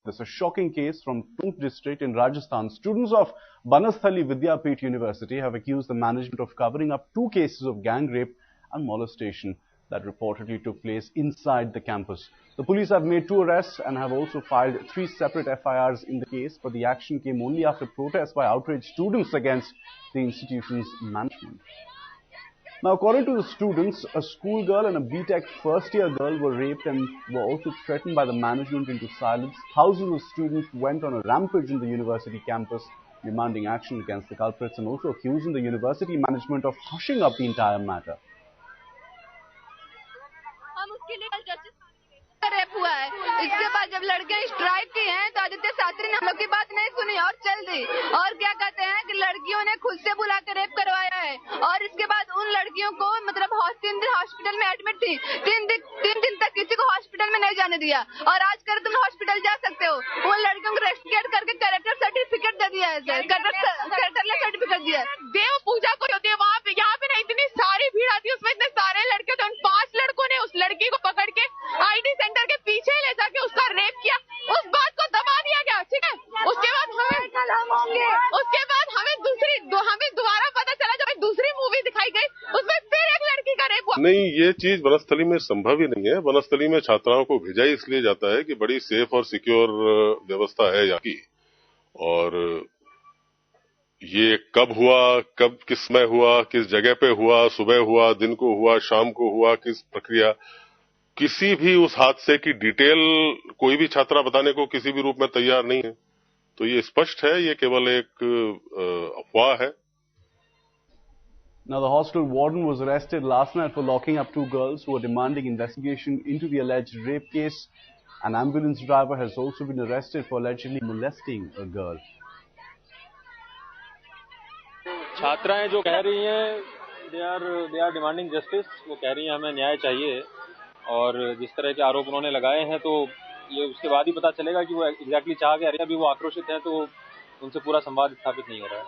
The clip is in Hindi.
This is a shocking case from Tonk district in Rajasthan. Students of Banasthali Vidyapith University have accused the management of covering up 2 cases of gang rape and molestation that reportedly took place inside the campus. The police have made 2 arrests and have also filed 3 separate FIRs in the case, but the action came only after protests by outraged students against the institution's management. Now, according to the students, a schoolgirl and a BTech first-year girl were raped and were also threatened by the management into silence. Thousands of students went on a rampage in the university campus, demanding action against the culprits and also accusing the university management of hushing up the entire matter. Rape हुआ है। इसके बाद जब लड़के स्ट्राइक की हैं तो आदित्य शास्त्री ने हम लोग की बात नहीं सुनी और चल दी। और क्या कहते हैं कि लड़कियों ने खुद से बुला कर रेप करवाया है और इसके बाद उन लड़कियों को 3 दिन हॉस्पिटल में एडमिट थी। 3 दिन तक किसी को हॉस्पिटल में नहीं जाने दिया और आज कर तुम हॉस्पिटल जा सकते हो। उन लड़कियों को रेस्टिकेट करके कैरेक्टर सर्टिफिकेट दे दिया है सर। कैरेक्टर सर्टिफिकेट दिया है। देव पूजा को होती है वहाँ पे, यहाँ पे नहीं, इतनी सारी भीड़ आती है, उसमें इतने सारे लड़के थे। उन 5 लड़कों ने उस लड़की को पकड़ के आईडी सेंटर के पीछे ले जाके उसका रेप किया। उस बात को दबा दिया गया, ठीक है। उसके बाद हमें दोबारा पता चला जब एक दूसरी मूवी दिखाई गई, उसमें फिर एक लड़की का रेप हुआ। नहीं, ये चीज बनस्थली में संभव ही नहीं है। बनस्थली में छात्राओं को भेजा ही इसलिए जाता है कि बड़ी सेफ और सिक्योर व्यवस्था है यहाँ की। और ये कब हुआ, कब किस समय हुआ, किस जगह पे हुआ, सुबह हुआ, दिन को हुआ, शाम को हुआ, किस प्रक्रिया, किसी भी उस हादसे की डिटेल कोई भी छात्रा बताने को किसी भी रूप में तैयार नहीं है। तो ये स्पष्ट है, ये केवल एक अफवाह है। Now, the hostel warden was arrested last night for locking up 2 girls who were demanding investigation into the alleged rape case. An ambulance driver has also been arrested for allegedly molesting a girl. छात्राएं जो कह रही हैं, they are demanding justice। वो कह रही हैं हमें न्याय चाहिए और जिस तरह के आरोप उन्होंने लगाए हैं तो ये उसके बाद ही पता चलेगा कि वो एग्जैक्टली चाह क्या रहे हैं। अभी वो आक्रोशित हैं तो उनसे पूरा संवाद स्थापित नहीं हो रहा है।